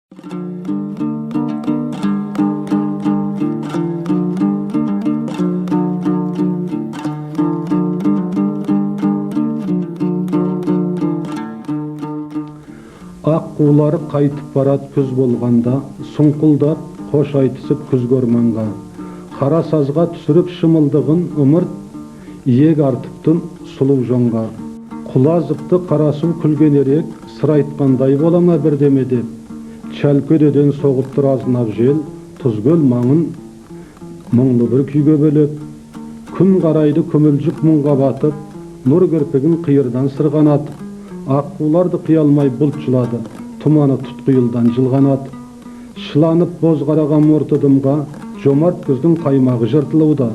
Аққулары қайтып барат күз болғанда, сұңқылдап қош айтысып күз көрманға. Қара сазға түсіріп шымылдығын ымырт, иек артыптын сұлу жоңға. Құлазыпты қарасу күлген ерек, сыр айтқандай болама бірдеме деп. Чәлкөдеден соғыптыр азынап жел, тұзгөл маңын мұңлы бір күйге бөлеп. Күн қарайды көмілжіп мұңға батып, нұр кірпігін қиырдан сырғанатып. Аққуларды қиялмай бұлт жылады, тұманы тұтқиылдан жылғанат. Шыланып боз қараған мұртыдымға, жомарт күздің қаймағы жыртылуда.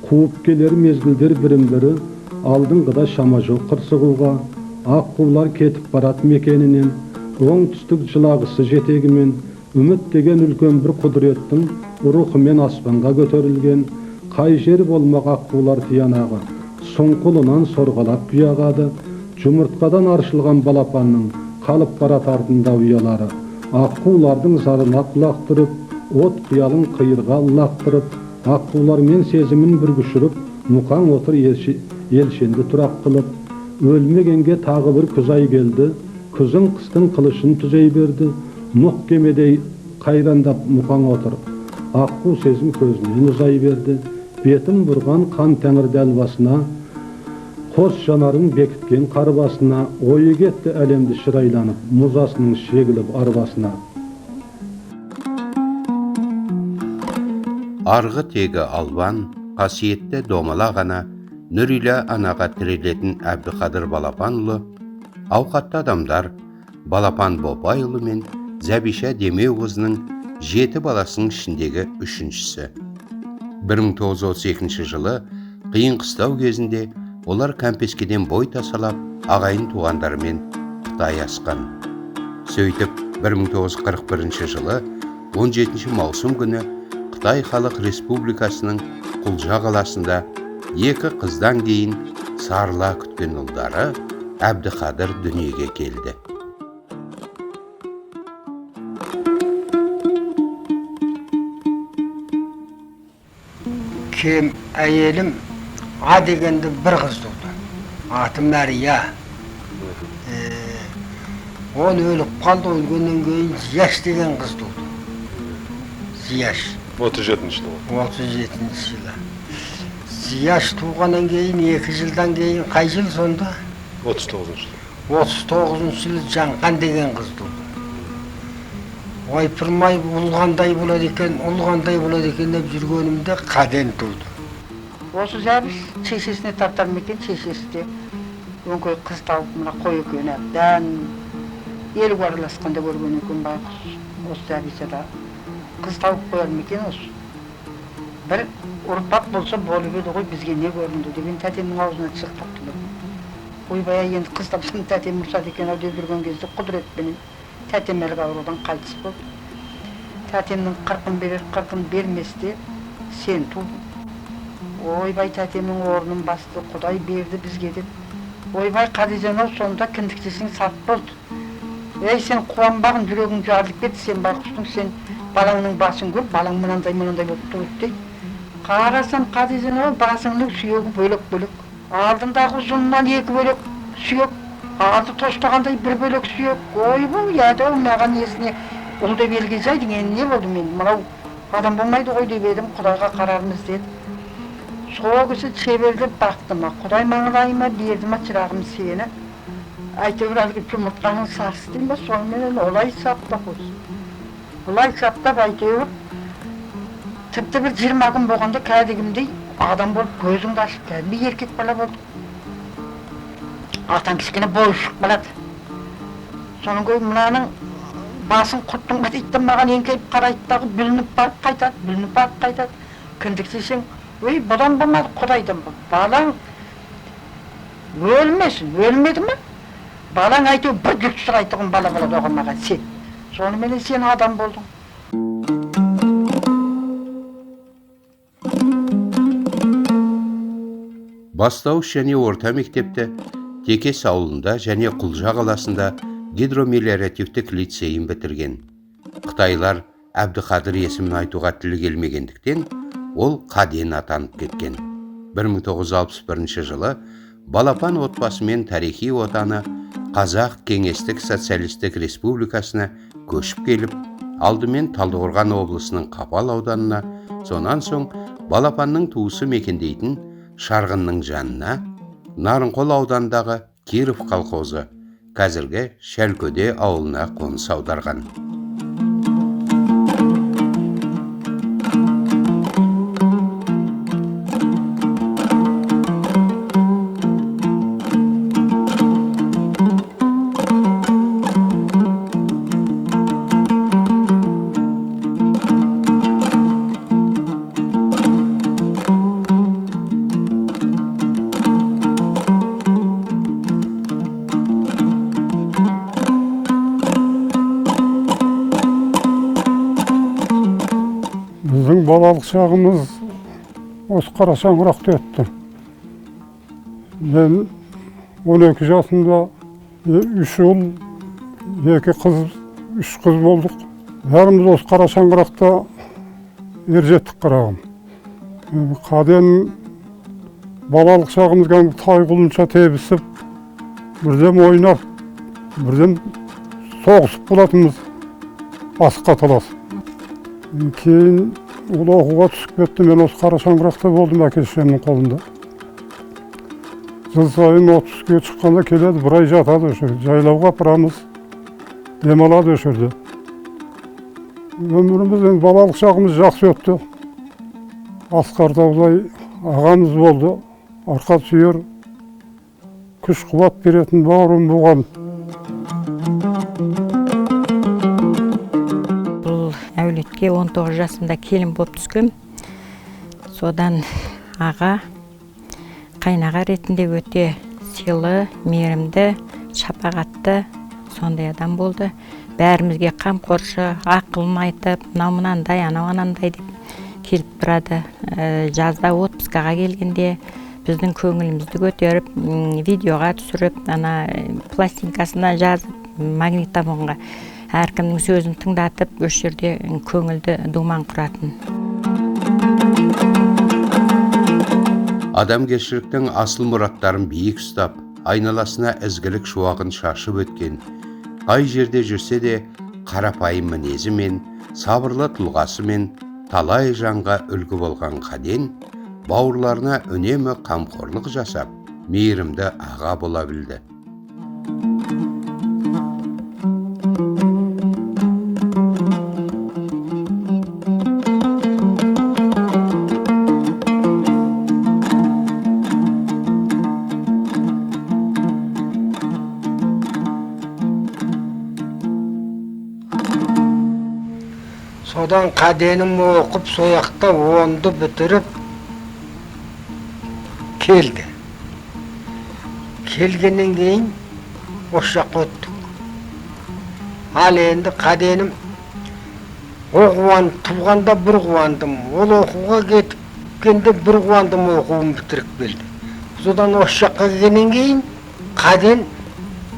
Қуып келер мезгілдер бірін-бірі, алдыңғыда шама жоқ қырсығуға. Аққулар кетіп барат мекенінен, оңтүстік жылағысы жетегімен, үміт деген үлкен бір құдіреттің рухымен аспанға көтерілген. Қай жер болмақ аққулар тиянағы, сұңқылынан сорғалап күйағады. Жұмыртқадан аршылған балапанның қалып барат артында ұялары. Аққулардың зарына құлақ тұрып, от қиялын қиырға лақтырып, аққулармен сезімін бүргішіріп, мұқаң отыр елшенді тұрақ қылып. Өлмегенге тағы бір күз ай келді, күзің қыстың қылышын түзей берді. Нұқ кемедей қайрандап мұқаң отыр, аққу сезім көзінен ұзай берді. Бетін бұрған қан тәңір дәл басына, қос жанарын бекіткен қарбасына, ойы кетті әлемді шырайланып, мұзасының шегіліп арбасына. Арғы тегі албан, қасиетті домала ғана, нүрилі анаға тірелетін Әбдіқадыр Балапанұлы, ауқатты адамдар Балапан Бопайұлы мен Зәбиша Демеуқызының 7 баласының ішіндегі үшіншісі. 1932 жылы қиын қыстау кезінде олар Кәмпескеден бой тасалап, ағайын туғандарымен Қытай асқан. Сөйтіп, 1941 жылы 17 маусым күні Қытай Халық Республикасының Құлжа қаласында 2 қыздан кейін сарыла күткен ұлдары Әбдіқадыр дүниеге келді. Кем әйелім А дегенде бір қыз туды. Аты Мәрия. Он өліп қалды, өлгеннен кейін Зияш деген қыз туды. Зияш. 37 жылы. 37 жылы. Зияш туғаннан кейін 2 жылдан кейін қай жыл сонда? 39 жылы. 39 жылы Жаңған деген қыз туды. Ойпырмай ұлғандай болады екен деп жүргенімде Қаден туды. Осы Зәбіш шешесіне тартар мекен, шешесі де өңкөй қыз тауып мына қой екен әбден елік араласқанда көрген екен байқұс. Осы Зәбиша да қыз тауып қояр мекен осы. Бір ұрпақ болса болып еді ғой, бізге не көрінді деген тәтемнің аузына шықтап тұр. Ойбай енді қыз тапсын тәтем ұрсады екен ау деп жүрген кезде құдіретпенен тәтем әлгі аурудан қайтыс болды. Тәтемнің қырқын берер, қырқын берместе сен тудың. Ойбай тәтемнің орнын басты, Құдай берді бізге деп. Ойбай Қадижан-ау, сонда кіндіктесің сап болды. Ей, сен қуанбағын, жүрегің жарылып кетті, сен байқұстың, сен балаңның басын көр, балаң мынандай болып тұрды дейді. Қарасам Қадижан-ау, басыңның сүйегі бөлек-бөлек. Алдындағы ұзынынан 2 бөлек сүйек, алды тостағандай 1 бөлек сүйек. Ойбай, еді-ау, маған есіне ұл деп елге жай деген не болды мен? Мынау адам болмайды ғой деп едім, Құдайға қарармыз деді. Сол кісі шеберлеп бақты ма, Құдай маңылай ма, берді ма шырағым сені. Әйтеуір әлгі жұмыртқаның сарсы дейм ба, сонымен олай саптап осы. Олай саптап әйтеуір, тіпті бір 20 күн болғанда кәдігімдей адам болып көзіңді ашып кәдімгі еркек бала болды. Артан кішкене бой ұшық балады. Соның көй мынаның басын құрттың ба дейді маған еңкейіп қарайды дағы бүлініп барып қайтады, кіндіктесең, өй, бұдан болмады, Құдайдан бол. Балаң өлмесін, өлмеді ме? Балаң әйтеу бір жүк сұрайтығын бала болады оған маған сен. Сонымен сен адам болдың. Бастауыш және орта мектепті Текес ауылында және Құлжа қаласында гидромелиоративтік лицейін бітірген. Қытайлар Әбдіқадыр есімін айтуға тілі келмегендіктен, ол Қаден атанып кеткен. 1961 жылы Балапан отбасы мен тарихи отаны Қазақ Кеңестік Социалистік Республикасына көшіп келіп, алдымен Талдықорған облысының Қапал ауданына, сонан соң Балапанның туысы мекендейтін Шарғынның жанына, Нарынқол аудандағы Киров колхозы, қазіргі Шәлкөде ауылына қоныс аударған. Біздің балалық шағымыз осы Қарашаңырақта өтті. Мен 12 жасымда 3 ұл, 2 қыз, 3 қыз болдық. Бәріміз осы Қарашаңырақта ержеттік қарағым. Қаден балалық шағымызға тай құлынша тебісіп, бірден ойнап, бірден соғысып болатынбыз, асыққа таласып. Кейін ол оқуға түсіп кетті. Мен осы Қарашаңырақта болдым әке-шешемнің қолында. Жыл сайын 30-ге шыққанда келеді, бір ай жатады өші. Жайлауға апарамыз, демалады өшірді. Өміріміз, балалық шағымыз жақсы өтті. Асқар Таулай ағамыз болды. Арқа сүйер, күш қуат беретін бауырым болған. Әулетке 19 жасымда келін болып түскен. Содан аға, қайнаға ретінде өте сыйлы, мейірімді, шапағатты, сондай адам болды. Бәрімізге қамқоршы, ақылын айтып, мынау мынандай, анау анандай деп келіп тұрады. Жазда отпускаға келгенде біздің көңілімізді көтеріп, видеоға түсіріп, пластинкасына жазып, магнитофонға әркімнің сөзін тыңдатып, өш жерде көңілді думан құратын. Адамгершіліктің асыл мұраттарын биік ұстап, айналасына ізгілік шуағын шашып өткен, қай жерде жүрсе де қарапайым мінезі мен, сабырлы тұлғасы мен талай жанға үлгі болған Қаден, бауырларына үнемі қамқорлық жасап, мейірімді аға бола білді. Содан Қаденім оқып, сояқта 10-ды бітіріп келді. Келгеннен кейін осы жаққа өттік. Ал енді Қаденім оқуын туғанда бір қуандым. Ол оқуға кеткенде бір қуандым, оқуын бітіріп келді. Содан осы жаққа келгеннен кейін Қаден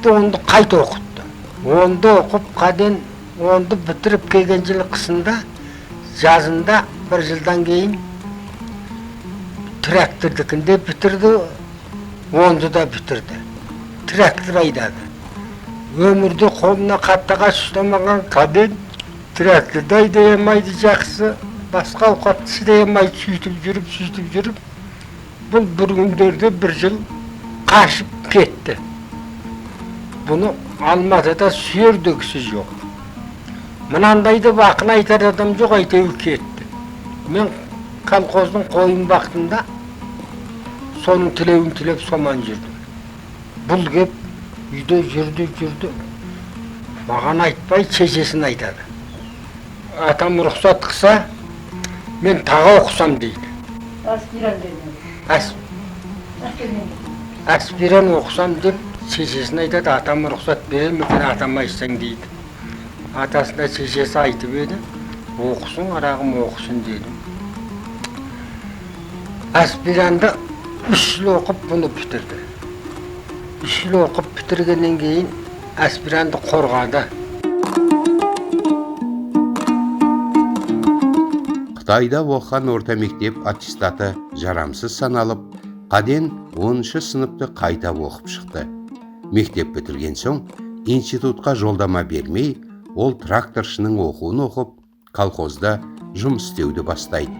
10-ды қайта оқытты. 10-ды оқып Қаден 10-ды бітіріп келген жылы қысында, жазында бір жылдан кейін трактордікінде бітірді, 10-ды да бітірді. Трактор айдады. Өмірде қолына қаттаға ұстамаған Қаден тракторды айдай алмайды жақсы, басқа ауқатты істей алмайды, сөйтіп жүріп, бұл бір күндерде бір жыл қашып кетті. Бұны Алматыда сүйердегісі жоқ. Мынандайды бақын айтар адам жоқ, әйтеуір кетті. Мен колхоздың қойын бақтында соның тілеуін тілеп соман жүрдім. Бұл кеп үйде жүрді. Маған айтпай, шешесін айтады. Атам рұқсат қыса, мен таға оқысам дейді. Аспиран оқысам деп шешесін айтады. Атам рұқсат берер ме екен, атам айтсаң дейді. Атасына шешесі айтып еді, оқысын, арағым оқысын деді. Аспиранды 3 жыл оқып бұны бітірді. 3 жыл оқып бітіргеннен кейін аспиранды қорғады. Қытайда оқыған орта мектеп аттестаты жарамсыз саналып, Қаден 10-шы сыныпты қайта оқып шықты. Мектеп бітірген соң, институтқа жолдама бермей, ол тракторшының оқуын оқып, колхозда жұмыс істеуді бастайды.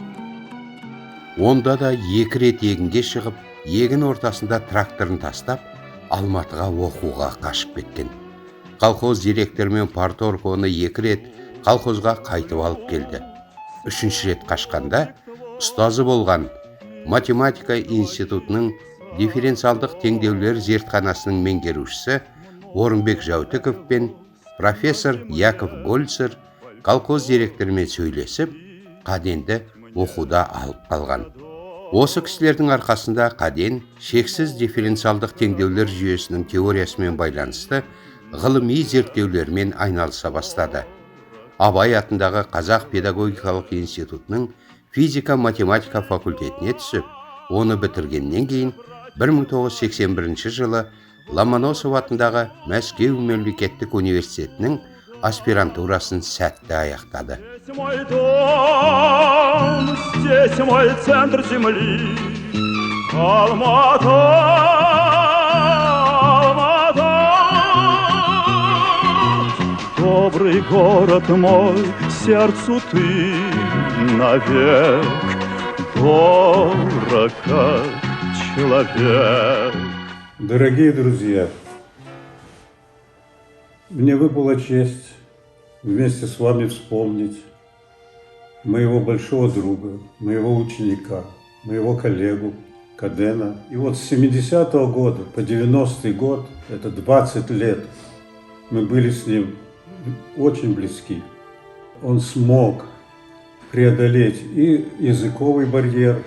Онда да 2 рет егінге шығып, егін ортасында тракторын тастап, Алматыға оқуға қашып кеткен. Колхоз директорымен парторг оны 2 рет колхозға қайтып алып келді. 3-ші рет қашқанда, ұстазы болған математика институтының дифференциалдық теңдеулер зертханасының меңгерушісі Орынбек Жаутыков пен профессор Яков Гольцер колхоз директорымен сөйлесіп, Қаденді оқуда алып қалған. Осы кісілердің арқасында Қаден шексіз дифференциалдық теңдеулер жүйесінің теориясымен байланысты ғылыми зерттеулермен айналыса бастады. Абай атындағы Қазақ педагогикалық институтының физика-математика факультетіне түсіп, оны бітіргеннен кейін 1981 жылы Ломоносов атындағы Мәскеу мемлекеттік университетінің аспирантурасын сәтті аяқтады. Здесь мой центр земли, Алматы, Алматы. Добрый город мой, сердцу ты навек дорог как человек. Дорогие друзья, мне выпала честь вместе с вами вспомнить моего большого друга, моего ученика, моего коллегу Кадена. И вот с 70-го года по 90-й год, это 20 лет, мы были с ним очень близки. Он смог преодолеть и языковый барьер,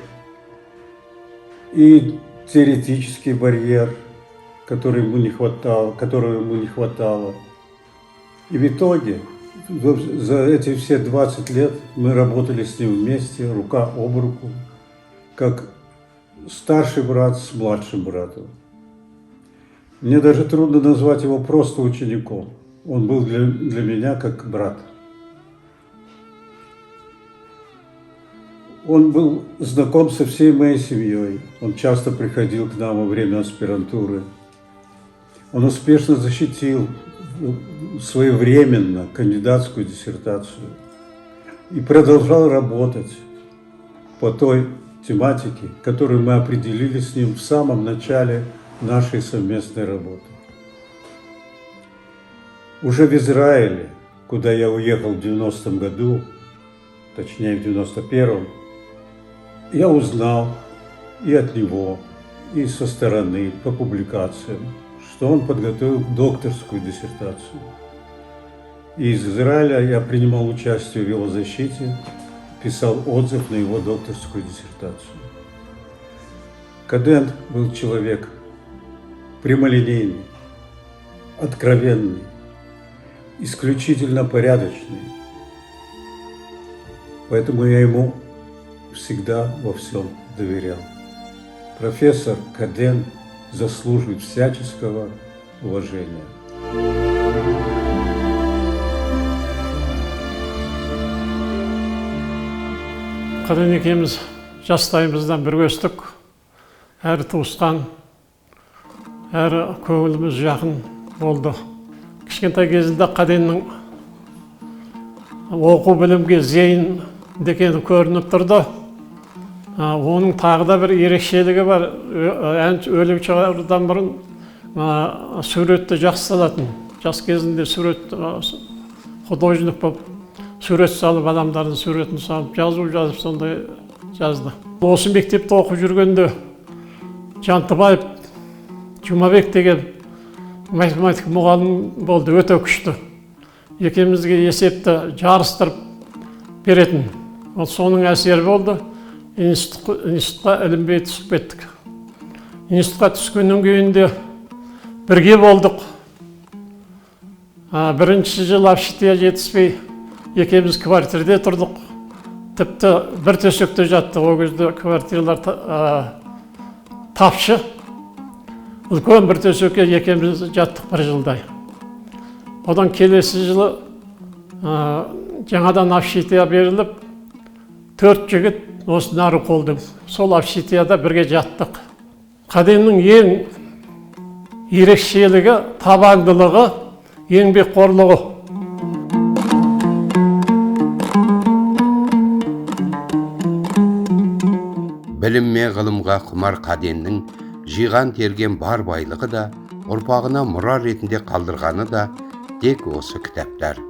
и теоретический барьер, которого ему не хватало. И в итоге за эти все 20 лет мы работали с ним вместе, рука об руку, как старший брат с младшим братом. Мне даже трудно назвать его просто учеником. Он был для меня как брат. Он был знаком со всей моей семьей. Он часто приходил к нам во время аспирантуры. Он успешно защитил своевременно кандидатскую диссертацию и продолжал работать по той тематике, которую мы определили с ним в самом начале нашей совместной работы. Уже в Израиле, куда я уехал в 90-м году, точнее в 91-м, я узнал и от него, и со стороны, по публикациям, что он подготовил докторскую диссертацию. И из Израиля я принимал участие в его защите, писал отзыв на его докторскую диссертацию. Каден был человек прямолинейный, откровенный, исключительно порядочный. Поэтому я ему всегда во всем доверял. Профессор Каден заслуживает всяческого уважения. Каден екеуміз жастайымыздан бірге өстік. Әрі туысқан, әрі көңіліміз жақын болды. Кішкентай кезінде Каденнің оқу білімге зейін дегені көрініп тұрды. Оның тағы да бір ерекшелігі бар. Өлім шығардан бұрын суретті жақсы салатын. Жас кезінде сурет художник болып сурет салып, адамдардың суретін салып, жазып сондай жазды. Осы мектепте оқып жүргенде Жантыбаев Жұмабек деген математика мұғалім болды, өте күшті. Екеумізге есепті жарыстырып беретін. Соның әсері болды. Институтқа ілінбей түсіп кеттік. Институтқа түскеннен кейін де бірге болдық. Бірінші жыл общежитие жетіспей, екеуміз квартирде тұрдық. Тіпті бір төсекте жаттық. О кезде квартиралар тапшы. Үлкен бір төсекке екеуміз жаттық бір жылдай. Одан келесі жылы жаңадан общежитие беріліп, 4 жігіт осы Нарықолдың сол общежитияда бірге жаттық. Қаденнің ең ерекшелігі, табандылығы, еңбекқорлығы. Білім мен ғылымға құмар Қаденнің жиған терген бар байлығы да, ұрпағына мұра ретінде қалдырғаны да тек осы кітаптар.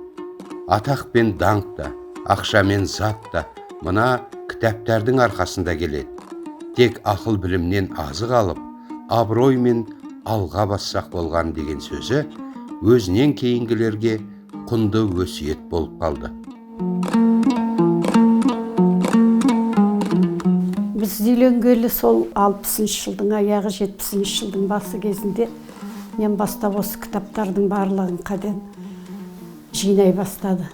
Атақ пен даңқ та, ақша мен зат та мына кітаптардың арқасында келеді. Тек ақыл білімнен азық алып, абыроймен алға бассақ болған деген сөзі өзінен кейінгілерге құнды өсиет болып қалды. Біз үйленгелі сол 60-шы жылдың аяғы 70-шы жылдың басы кезінде мен бастап осы кітаптардың барлығын Қаден жинай бастады.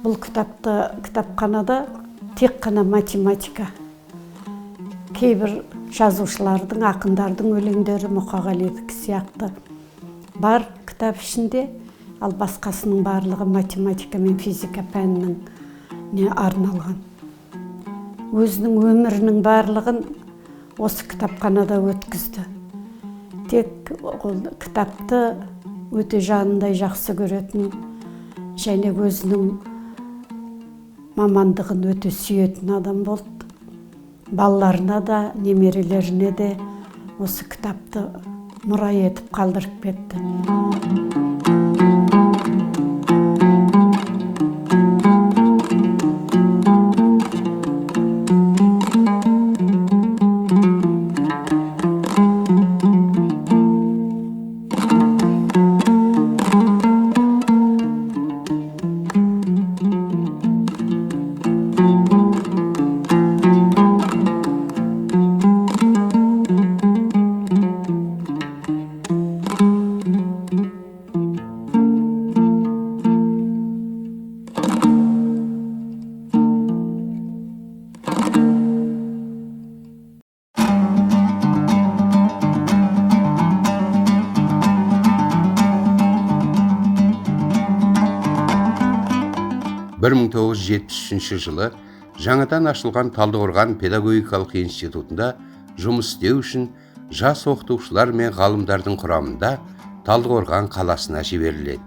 Бұл кітапханада тек қана математика, кейбір жазушылардың, ақындардың өлеңдері, Мұқағалидікі сияқты бар кітап ішінде, ал басқасының барлығы математика мен физика пәнінің арналған. Өзінің өмірінің барлығын осы кітапханада өткізді. Тек кітапты өте жанындай жақсы көретін және өзінің мамандығын өте сүйетін адам болды. Балаларына да, немерелеріне де осы кітапты мұра етіп қалдырып кетті. Бір 1973 жылы жаңадан ашылған Талдықорған педагогикалық институтында жұмыс істеу үшін жас оқытушылар мен ғалымдардың құрамында Талдықорған қаласына жіберіледі.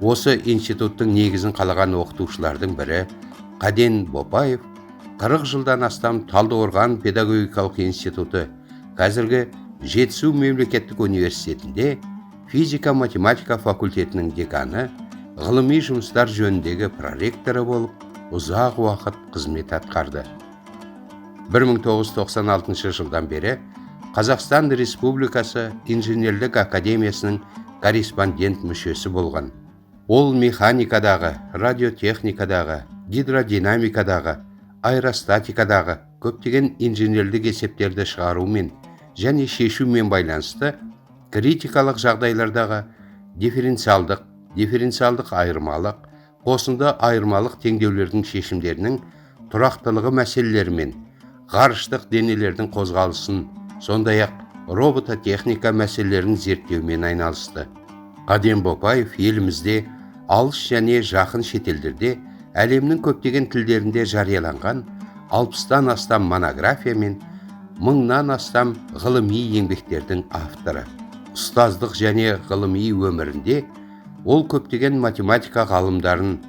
Осы институттың негізін қалаған оқытушылардың бірі Қаден Бопаев 40 жылдан астам Талдықорған педагогикалық институты, қазіргі Жетісу мемлекеттік университетінде физика-математика факультетінің деканы, ғылыми жұмыстар жөніндегі проректоры болып, ұзақ уақыт қызмет атқарды. 1996 жылдан бері Қазақстан Республикасы Инженерлік академиясының корреспондент мүшесі болған. Ол механикадағы, радиотехникадағы, гидродинамикадағы, аэростатикадағы көптеген инженерлік есептерді шығарумен және шешумен байланысты критикалық жағдайлардағы дифференциалдық айырмалық, қосынды айырмалық теңдеулердің шешімдерінің тұрақтылығы мәселелерімен, ғарыштық денелердің қозғалысын, сондай-ақ робототехника мәселелерін зерттеумен айналысты. Қаден Бопаев елімізде алыс және жақын шетелдерде әлемнің көптеген тілдерінде жарияланған 60-тан астам монография мен 1000-нан астам ғылыми еңбектердің авторы. Ұстаздық және ғылыми өмірінде ол көптеген математика ғалымдарын,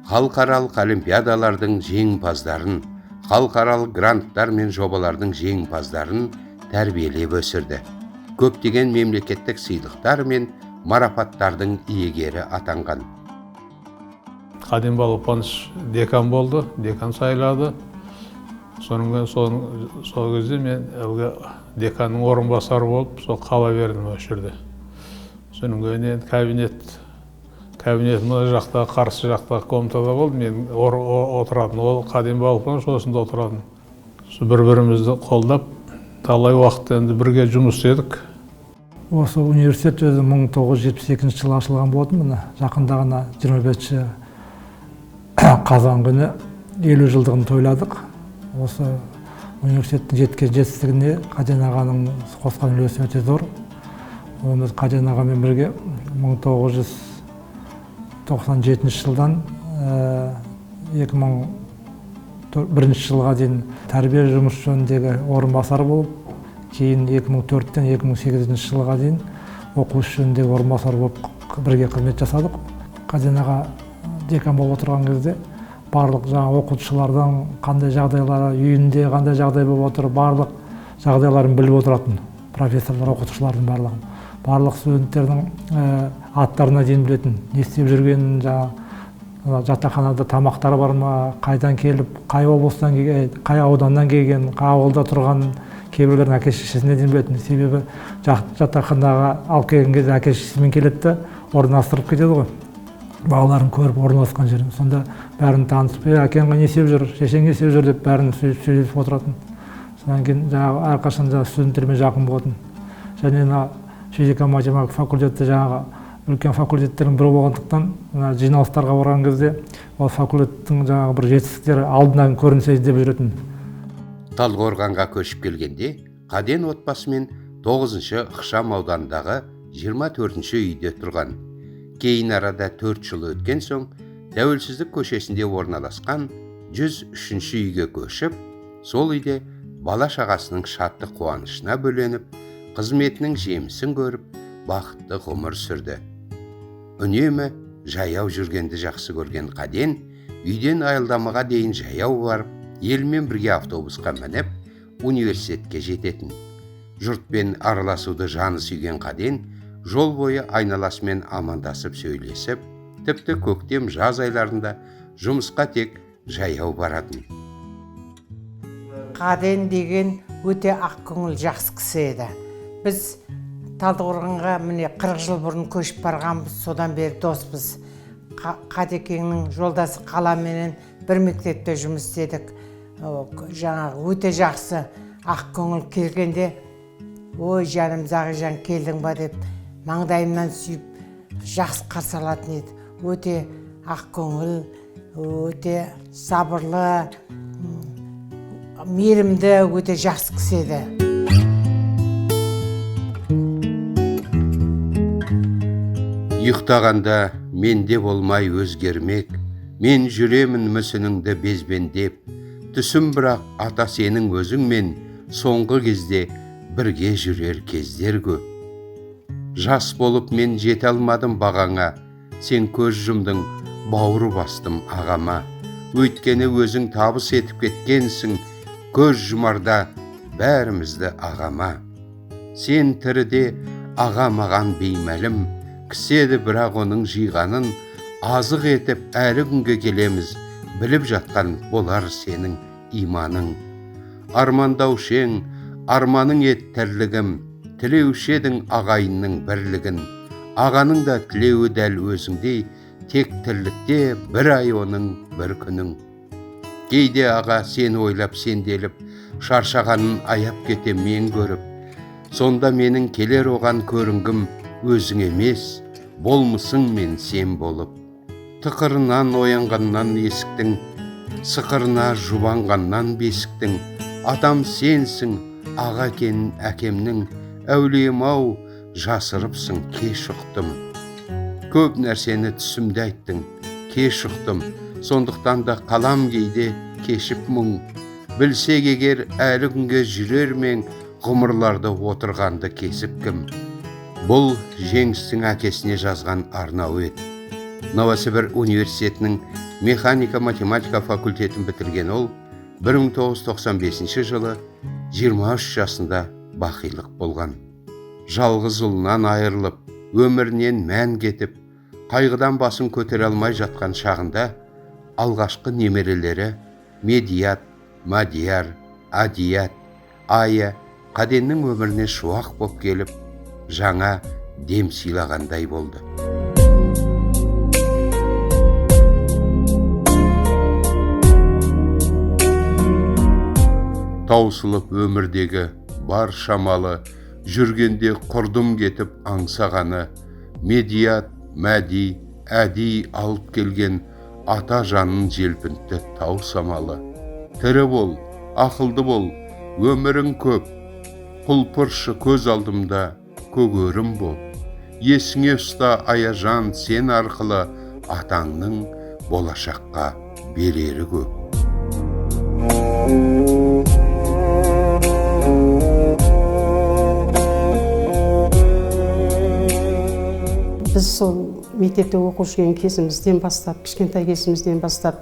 халықаралық олимпиадалардың жеңімпаздарын, халықаралық гранттар мен жобалардың жеңімпаздарын тәрбиелеп өсірді. Көптеген мемлекеттік сыйлықтар мен марапаттардың иегері атанған. Қаден Балапанович декан болды, декан сайлады. Сол кезде мен деканның орынбасары болып, сол қала бердім осы жерде. Соның кейін кабинет мына жақта, қарсы жақта комнатада болды. Мен отыратын, ол Қаден Балапанович осында отыратын. Бір-бірімізді қолдап, талай уақыт енді бірге жұмыс істедік. Осы университет өзі 1972 жылы ашылған болатын. Мына жақында ғана 25 қазан күні 50 жылдығын тойладық. Осы университеттің жеткен жетістігіне Қаден ағаның қосқан үлесі өте зор. Оны Қаден ағамен бірге 1997 жылдан бірінші жылға дейін тәрбие жұмыс жөніндегі орынбасар болып, кейін 2004-тен 2008 жылға дейін оқушы жөніндегі орынбасар болып бірге қызмет жасадық. Қаден аға декан болып отырған кезде барлық жаңа оқушылардан қандай жағдайлары, үйінде қандай жағдай болып отыр, барлық жағдайларын біліп отыратын профессорлар, оқытушылардың барлығын. Барлық студенттердің аттарына дейін білетін, не істеп жүргенін, жаңа жатақханада тамақтары бар ма, қайдан келіп, қай облыстан келген, қай ауданнан келген, қай ауылда тұрған, кейбіреулердің әке-шешесіне дейін білетін. Себебі жатақханаға алып келген кезде әке-шешесімен келеді де орналастырып кетеді ғой. Балаларын көріп орналасқан жерін. Сонда бәрін танысып, әкең не істеп жүр, шешең не істеп жүр деп бәрін сөйлесіп отыратын. Содан кейін жаңағы әрқашан студенттермен жақын болатын. Және физика математика факультеті жаңағы үлкен факультеттердің бірі болғандықтан жиналыстарға барған кезде ол факультеттің жаңағы бір жетістіктері алдынан көрінсе іздеп жүретін. Талдықорғанға көшіп келгенде Қаден отбасымен 9-шы ықшам аудандағы 24-ші үйде тұрған. Кейін арада 4 жыл өткен соң Тәуелсіздік көшесінде орналасқан 103-ші үйге көшіп, сол үйде бала шағасының шатты қуанышына бөленіп, қызметінің жемісін көріп, бақытты ғұмыр сүрді. Үнемі жаяу жүргенді жақсы көрген Қаден, үйден аялдамаға дейін жаяу барып, елмен бірге автобусқа мініп, университетке жететін. Жұртпен араласуды жаны сүйген Қаден, жол бойы айналасымен амандасып сөйлесіп, тіпті көктем жаз айларында жұмысқа тек жаяу баратын. Қаден деген өте ақ көңіл жақсы кісі еді. Біз Талдықорғанға міне 40 жыл бұрын көшіп барғанбыз, содан бері доспыз. Қадекеңнің жолдасы қаламенен бір мектепте жұмыс істедік. Жаңағы өте жақсы ақ көңіл, келгенде ой жаным Зағижан келдің ба деп маңдайымнан сүйіп жақсы қарсы алатын еді. Өте ақ көңіл, өте сабырлы, мейірімді, өте жақсы кісі еді. Ұйықтағанда менде болмай өзгермек, мен жүремін мүсініңді безбендеп, түсім бірақ ата сенің өзіңмен соңғы кезде бірге жүрер кездер көп. Жас болып мен жете алмадым бағаңа, сен көз жұмдың, бауыр бастым ағама. Өйткені өзің табыс етіп кеткенсің, көз жұмарда бәрімізді ағама. Сен тіріде аға маған беймәлім, кіседі бірақ оның жиғанын азық етіп әлі күнге келеміз, біліп жатқан болар сенің иманың. Армандаушең, арманың ет тірлігім, тілеушедің ағайынның бірлігін. Ағаның да тілеуі дәл өзіңдей, тек тірлікте бір ай оның бір күнің. Кейде аға сен ойлап сенделіп, шаршағанын аяп кете мен көріп, сонда менің келер оған көрінгім өзің емес, болмысың мен сен болып. Тықырынан оянғаннан есіктің, сықырына жұбанғаннан бесіктің, атам сенсің, аға кен әкемнің, әулием-ау, жасырыпсың, кеш ұқтым. Көп нәрсені түсімде айттың, кеш ұқтым, сондықтан да қалам кейде кешіп мұң. Білсек егер әлі күнге жүрермен, ғұмырларды отырғанды кесіп кім. Бұл жеңістің әкесіне жазған арнау еді. Новосібір университетінің механика-математика факультетін бітірген ол 1995 жылы 23 жасында бақилық болған. Жалғыз ұлынан айырылып, өмірінен мән кетіп, қайғыдан басын көтере алмай жатқан шағында алғашқы немерелері Медият, Мадияр, Адият, Ая Қаденнің өміріне шуақ боп келіп, жаңа дем сыйлағандай болды. Таусылып өмірдегі бар шамалы, жүргенде құрдым кетіп аңсағаны, Медият, Мәди, Әди алып келген ата жанын желпінтті тау самалы. Тірі бол, ақылды бол, өмірің көп, құлпыршы көз алдымда көгерім бол. Есіңе ұста Аяжан сен арқылы атаңның болашаққа берері көп. Біз сол мектепте оқып жүрген кезімізден бастап, кішкентай кезімізден бастап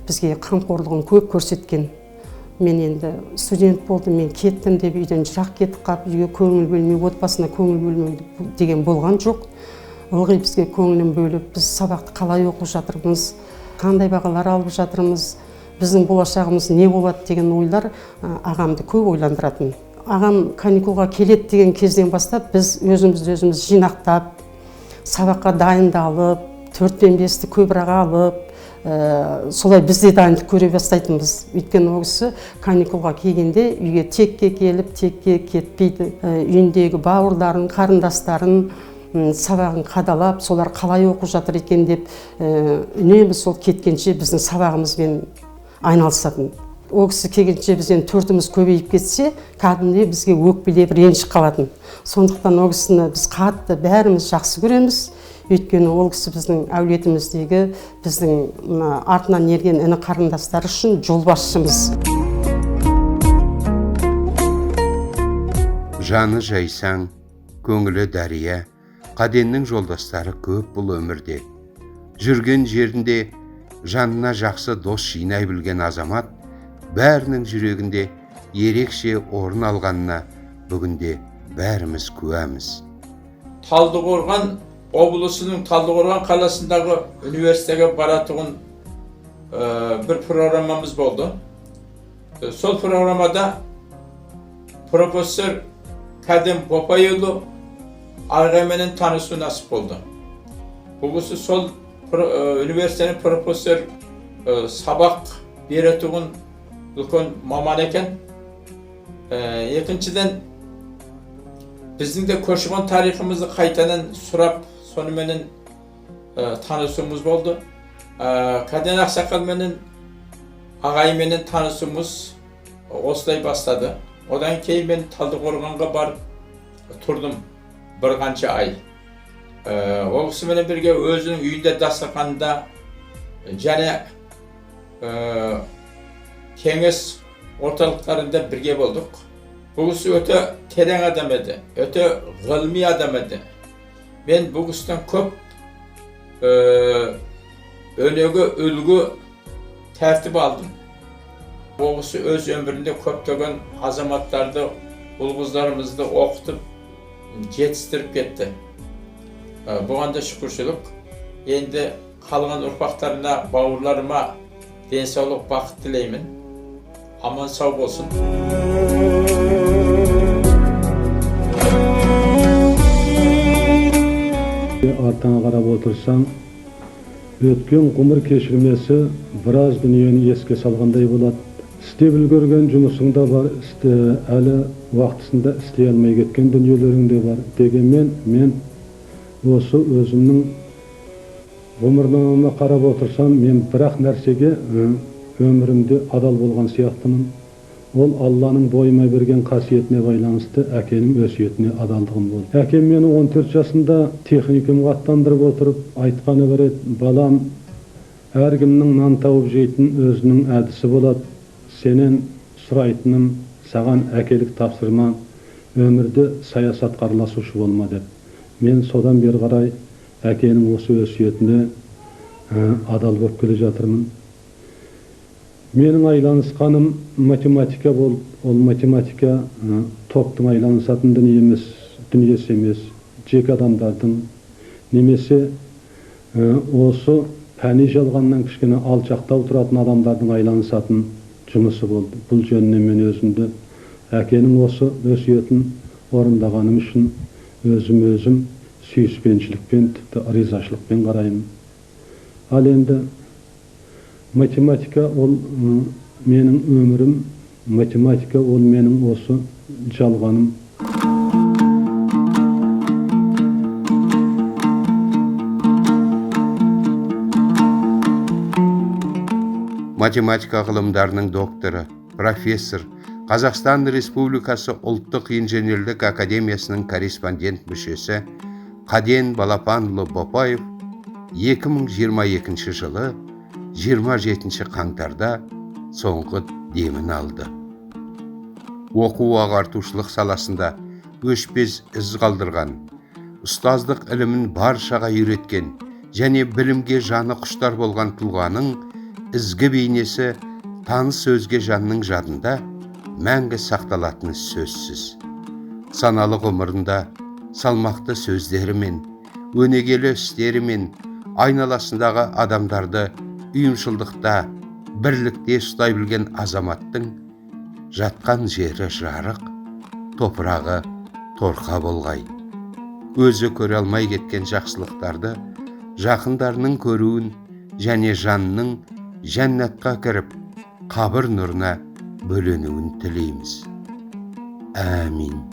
бізге қамқорлығын көп көрсеткен. Мен енді студент болдым, мен кеттім деп үйден жырақ кетіп қалып, үйге көңіл бөлмей, отбасына көңіл бөлмей деген болған жоқ. Ылғи бізге көңілін бөліп, біз сабақты қалай оқып жатырмыз, қандай бағалар алып жатырмыз, біздің болашағымыз не болады деген ойлар ағамды көп ойландыратын. Ағам каникулға келеді деген кезден бастап біз өзіміз жинақтап, сабаққа дайындалып, 4-5-ті көбірек алып, солай бізде дайындық көре бастайтынбыз. Өйткені ол кісі каникулға келгенде үйге текке келіп, текке кетпейді. Үйіндегі бауырларын, қарындастарын, сабағын қадалап, солар қалай оқып жатыр екен деп, үнемі сол кеткенше біздің сабағымызбен айналысатын. Ол кісі келгенше бізден төртіміз көбейіп кетсе, кәдімгідей бізге өкпелеп ренжіп қалатын. Сондықтан ол кісіні біз қатты бәріміз жақсы көреміз. Өйткені ол кісі біздің әулетіміздегі, біздің артынан ерген іні қарындастар үшін жолбасшымыз. Жаны жайсаң, көңілі дәрия, Қаденнің жолдастары көп бұл өмірде. Жүрген жерінде жанына жақсы дос жинай білген азамат, бәрінің жүрегінде ерекше орын алғанына бүгінде бәріміз куәміз. Талдықорған облысының Талдықорған қаласындағы университетке баратығын бір программамыз болды. Сол программада профессор Қаден Бопайұлы ағайменен танысу насып болды. Бұл кісі сол университеттің профессор сабақ беретұғын үлкен маман екен. Екіншіден, біздің де көшіған тарихымызды қайтадан сұрап, соныменен танысуымыз болды. Қаден ақсақалменен, ағайменен танысуымыз осылай бастады. Одан кейін мен Талдықорғанға барып тұрдым бір қанша ай. Ол кісіменен бірге өзінің үйінде дастарханында және кеңес орталықтарында бірге болдық. Бұл кісі өте терең адам еді, өте ғылыми адам еді. Мен бұл кісіден көп өнеге үлгі тәртіп алдым. Бұл кісі өз өмірінде көптеген азаматтарды, ұл-қыздарымызды оқытып, жетістіріп кетті. Бұған да шүкіршілік. Енді қалған ұрпақтарына, бауырларыма денсаулық, бақыт тілеймін. Аман сау болсын. Артаңа қарап отырсаң, өткен ғұмыр кешірмесі біраз дүниені еске салғандай болады. Істеп үлгерген жұмысың да бар, әлі уақытысында істей алмай кеткен дүниелерің де бар. Дегенмен мен осы өзімнің ғұмырнамама қарап отырсам, мен бірақ нәрсеге өмірімде адал болған сияқтымын. Ол Алланың бойыма берген қасиетіне байланысты әкенің өсиетіне адалдығым болды. Әкем мені 14 жасында техникумға аттандырып отырып, айтқаны бар еді: балам, әркімнің нан тауып жейтін өзінің әдісі болады. Сенен сұрайтыным, саған әкелік тапсырма, өмірде саясатқа араласушы болма деп. Мен содан бері қарай әкенің осы өсиетіне адал болып келе жатырмын. Менің айланысқаным математика болды. Ол математика топтың айланысатын дүниесі емес, жеке адамдардың, немесе осы пәни жалғаннан кішкене алшақтау тұратын адамдардың айланысатын жұмысы болды. Бұл жөнінен мен өзімді әкенің осы өсиетін орындағаным үшін өзім сүйіспеншілікпен, тіпті ризашылықпен қараймын. Ал енді математика ол менің өмірім, математика ол менің осы жалғаным. Математика ғылымдарының докторы, профессор, Қазақстан Республикасы Ұлттық инженерлік академиясының корреспондент мүшесі Қаден Балапанұлы Бопаев 2022 жылы 27 қаңтарда соңғы демін алды. Оқу ағартушылық саласында өшпес із қалдырған, ұстаздық ілімін баршаға үйреткен және білімге жаны құштар болған тұлғаның ізгі бейнесі таныс өзге жанның жадында мәңгі сақталатыны сөзсіз. Саналы ғұмырында салмақты сөздерімен, өнегелі істерімен айналасындағы адамдарды ұйымшылдықта, бірлікте ұстай білген азаматтың жатқан жері жарық, топырағы торқа болғай. Өзі көре алмай кеткен жақсылықтарды жақындарының көруін және жанның жәннатқа кіріп, қабір нұрына бөленуін тілейміз. Әмин.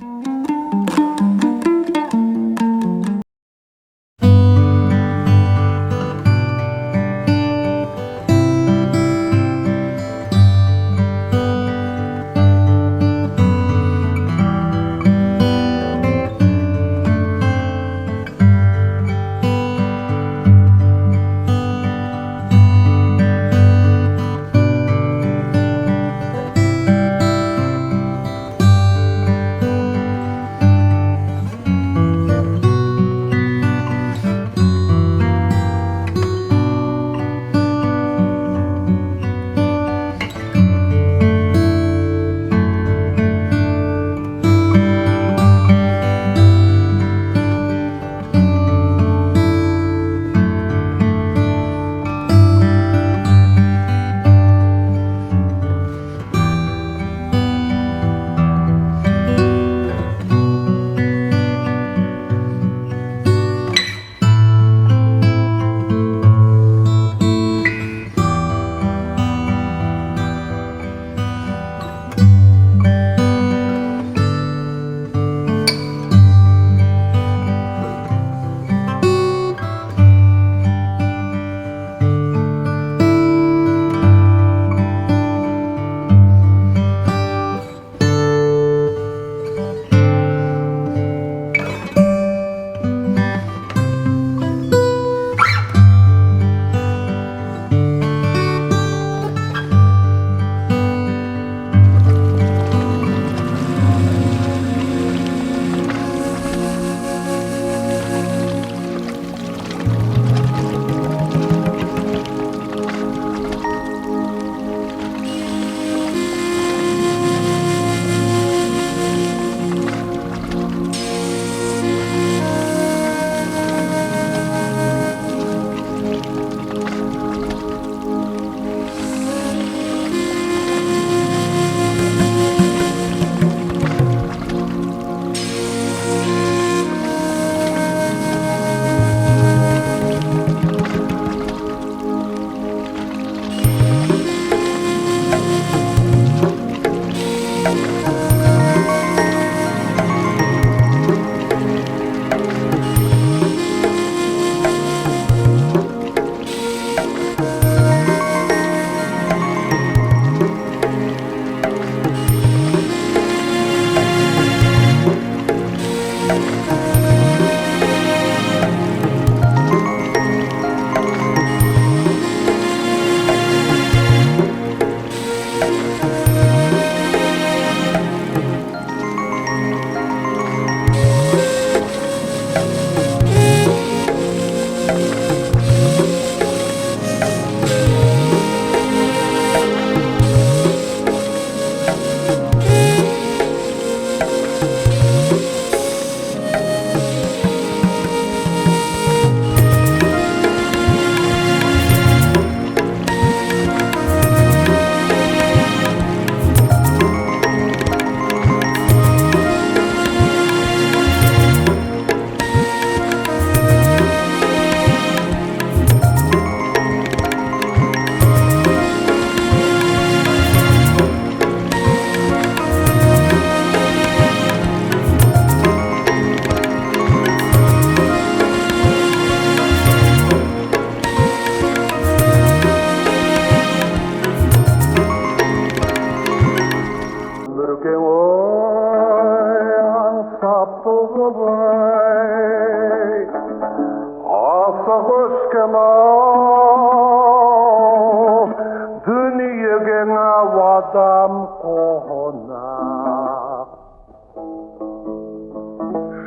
Dünyegen avadam konak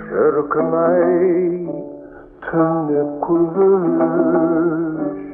Şirkin ey tünne kuzuş